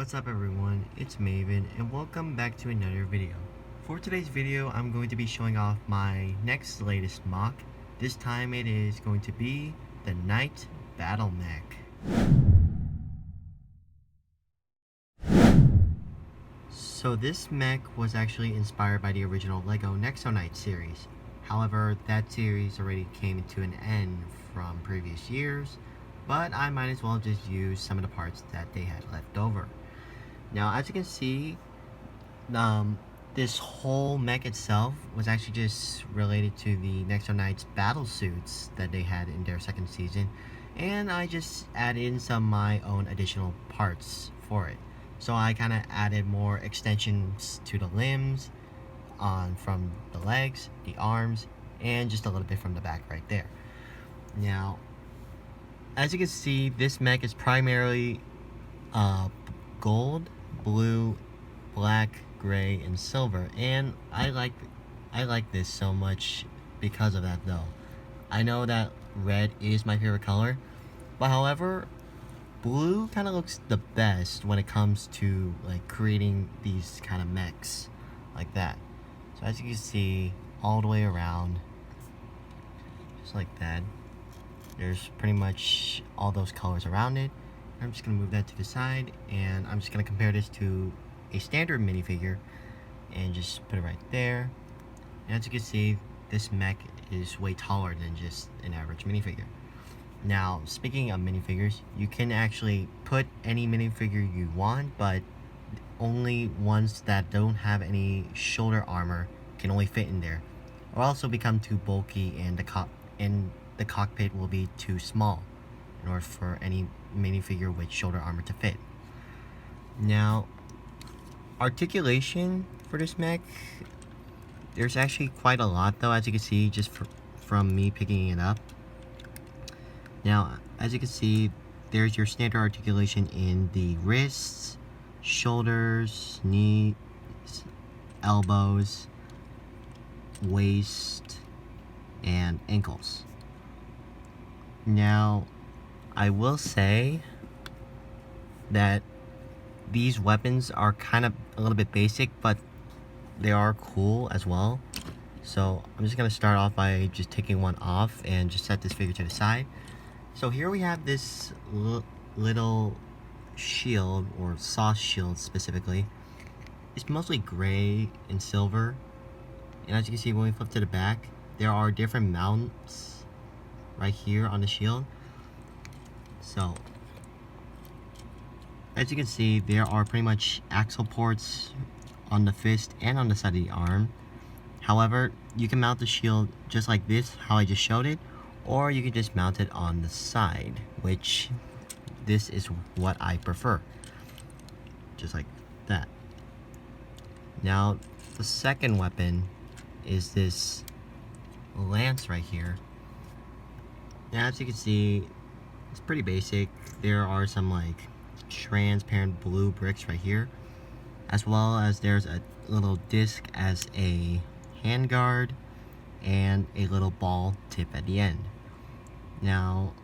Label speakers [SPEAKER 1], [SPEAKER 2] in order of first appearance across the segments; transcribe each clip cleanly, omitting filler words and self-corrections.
[SPEAKER 1] What's up everyone, it's Maven and welcome back to another video. For today's video, I'm going to be showing off my next latest MOC. This time it is going to be the Knight Battle Mech. So this mech was actually inspired by the original LEGO Nexo Knight series. However, that series already came to an end from previous years, but I might as well just use some of the parts that they had left over. Now, as you can see, this whole mech itself was actually just related to the Nexo Knights battle suits that they had in their second season, and I just added in some of my own additional parts for it. So I kind of added more extensions to the limbs, from the legs, the arms, and just a little bit from the back right there. Now, as you can see, this mech is primarily gold, blue, black, gray, and silver, and I like this so much because of that though. I know that red is my favorite color, but however, blue kind of looks the best when it comes to like creating these kind of mechs like that. So as you can see, all the way around, just like that, there's pretty much all those colors around it. I'm just going to move that to the side, and I'm just going to compare this to a standard minifigure and just put it right there. And as you can see, this mech is way taller than just an average minifigure. Now, speaking of minifigures, you can actually put any minifigure you want, but only ones that don't have any shoulder armor can only fit in there, or also become too bulky and the cockpit will be too small in order for any minifigure with shoulder armor to fit. Now, articulation for this mech, there's actually quite a lot though, as you can see just from me picking it up. Now, as you can see, there's your standard articulation in the wrists, shoulders, knees, elbows, waist, and ankles. Now, I will say that these weapons are kind of a little bit basic, but they are cool as well. So I'm just going to start off by just taking one off and just set this figure to the side. So here we have this little shield, or saw shield specifically. It's mostly gray and silver. And as you can see, when we flip to the back, there are different mounts right here on the shield. So, as you can see, there are pretty much axle ports on the fist and on the side of the arm. However, you can mount the shield just like this, how I just showed it, or you can just mount it on the side, which this is what I prefer. Just like that. Now, the second weapon is this lance right here. Now, as you can see, it's pretty basic. There are some like transparent blue bricks right here, as well as there's a little disc as a handguard and a little ball tip at the end. Now,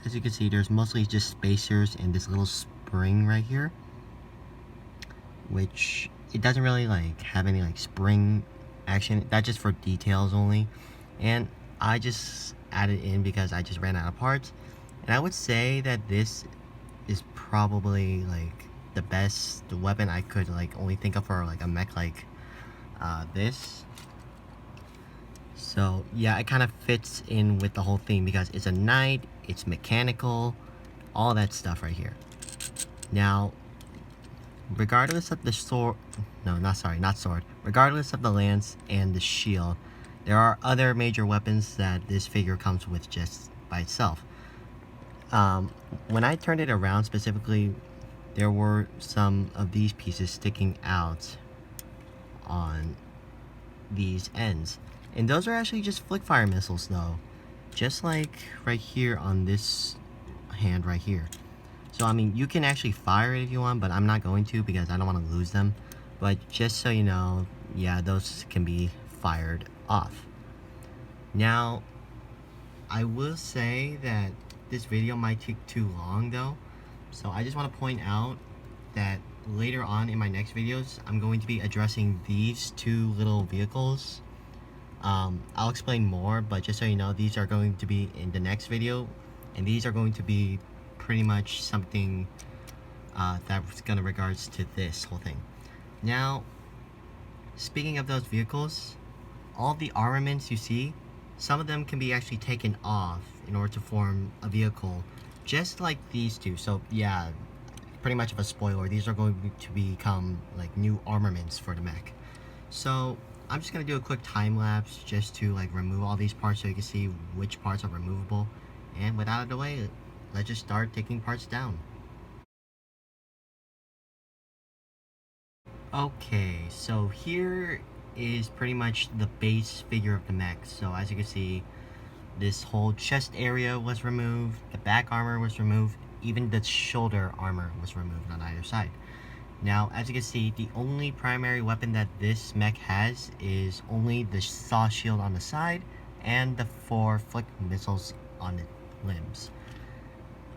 [SPEAKER 1] as you can see, there's mostly just spacers and this little spring right here, which it doesn't really like have any like spring action. That's just for details only, and I just added in because I just ran out of parts. And I would say that this is probably like the best weapon I could like only think of for like a mech like this. So yeah, it kind of fits in with the whole theme because it's a knight, it's mechanical, all that stuff right here. Now, regardless of the sword, not sword, regardless of the lance and the shield, there are other major weapons that this figure comes with just by itself. When I turned it around specifically, there were some of these pieces sticking out on these ends. And those are actually just flick fire missiles though. Just like right here on this hand right here. So I mean, you can actually fire it if you want, but I'm not going to because I don't want to lose them. But just so you know, yeah, those can be fired off. Now, I will say that this video might take too long though, so I just want to point out that later on in my next videos, I'm going to be addressing these two little vehicles. I'll explain more, but just so you know, these are going to be in the next video, and these are going to be pretty much something that's gonna regards to this whole thing. Now, speaking of those vehicles, all the armaments you see, some of them can be actually taken off in order to form a vehicle, just like these two. So yeah, pretty much of a spoiler, these are going to become like new armaments for the mech. So I'm just gonna do a quick time lapse just to like remove all these parts so you can see which parts are removable. And without delay, let's just start taking parts down. Okay, so here is pretty much the base figure of the mech. So as you can see, this whole chest area was removed, the back armor was removed, even the shoulder armor was removed on either side. Now, as you can see, the only primary weapon that this mech has is only the saw shield on the side and the 4 flick missiles on the limbs.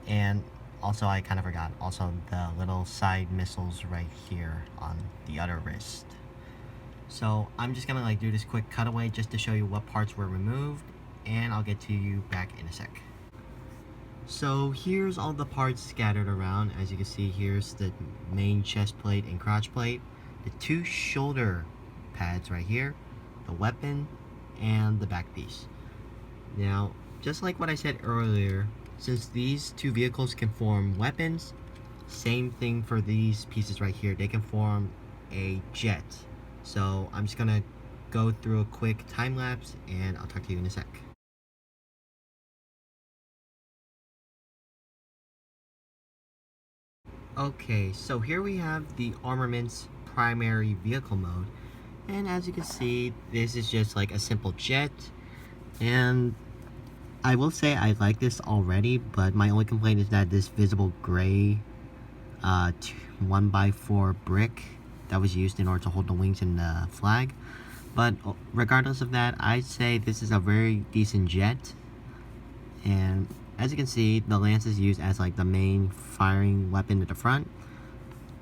[SPEAKER 1] And also, I kind of forgot, also the little side missiles right here on the other wrist. So I'm just gonna like do this quick cutaway just to show you what parts were removed, and I'll get to you back in a sec. So here's all the parts scattered around. As you can see, here's the main chest plate and crotch plate, the 2 shoulder pads right here, the weapon, and the back piece. Now, just like what I said earlier, since these 2 vehicles can form weapons, same thing for these pieces right here. They can form a jet. So I'm just gonna go through a quick time lapse and I'll talk to you in a sec. Okay, so here we have the armament's primary vehicle mode, and as you can see, this is just like a simple jet. And I will say I like this already, but my only complaint is that this visible gray 1x4 brick that was used in order to hold the wings and the flag. But regardless of that, I'd say this is a very decent jet. And as you can see, the lance is used as like the main firing weapon at the front.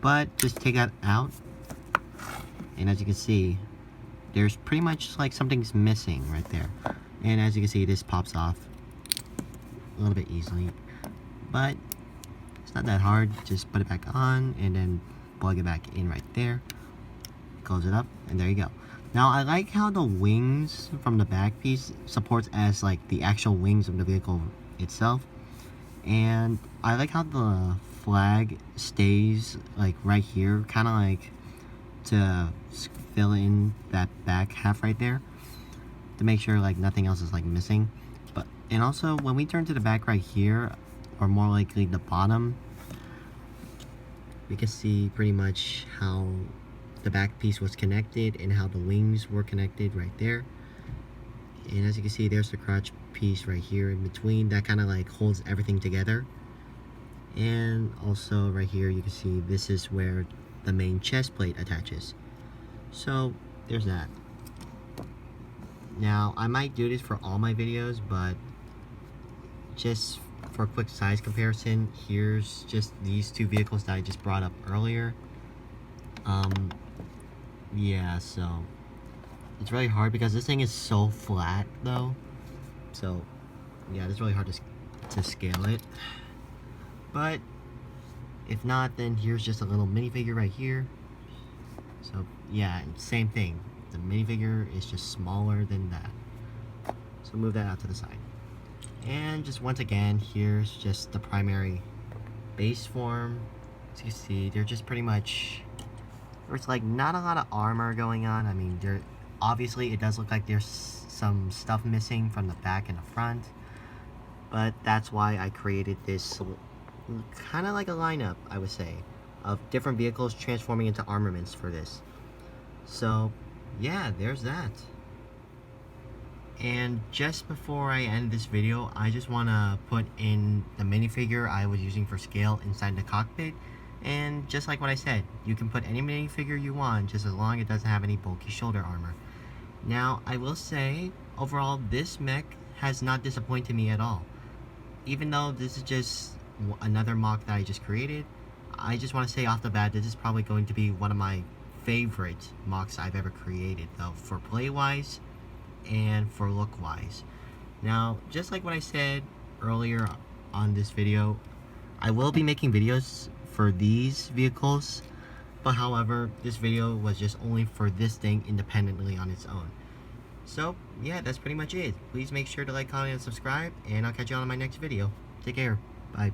[SPEAKER 1] But just take that out, and as you can see, there's pretty much like something's missing right there. And as you can see, this pops off a little bit easily, but it's not that hard. Just put it back on and then plug it back in right there, close it up, and there you go. Now I like how the wings from the back piece supports as like the actual wings of the vehicle itself, and I like how the flag stays like right here, kind of like to fill in that back half right there to make sure like nothing else is like missing. But and also when we turn to the back right here, or more likely the bottom, we can see pretty much how the back piece was connected and how the wings were connected right there. And as you can see, there's the crotch piece right here in between that kind of like holds everything together. And also right here you can see this is where the main chest plate attaches. So there's that. Now I might do this for all my videos, but just for a quick size comparison, here's just these 2 vehicles that I just brought up earlier. Yeah, so it's really hard because this thing is so flat though. So yeah, it's really hard to scale it. But if not, then here's just a little minifigure right here. So yeah, same thing. The minifigure is just smaller than that. So move that out to the side. And just once again, here's just the primary base form. As you can see, they're just pretty much, there's like not a lot of armor going on. I mean, obviously it does look like there's some stuff missing from the back and the front, but that's why I created this kind of like a lineup, I would say, of different vehicles transforming into armaments for this. So yeah, there's that. And just before I end this video, I just want to put in the minifigure I was using for scale inside the cockpit. And just like what I said, you can put any minifigure you want, just as long as it doesn't have any bulky shoulder armor. Now, I will say, overall, this mech has not disappointed me at all. Even though this is just another MOC that I just created, I just want to say off the bat, this is probably going to be one of my favorite MOCs I've ever created, though, for play-wise and for look-wise. Now, just like what I said earlier on this video, I will be making videos for these vehicles, but however, this video was just only for this thing independently on its own. So, yeah, that's pretty much it. Please make sure to like, comment, and subscribe, and I'll catch you on my next video. Take care. Bye.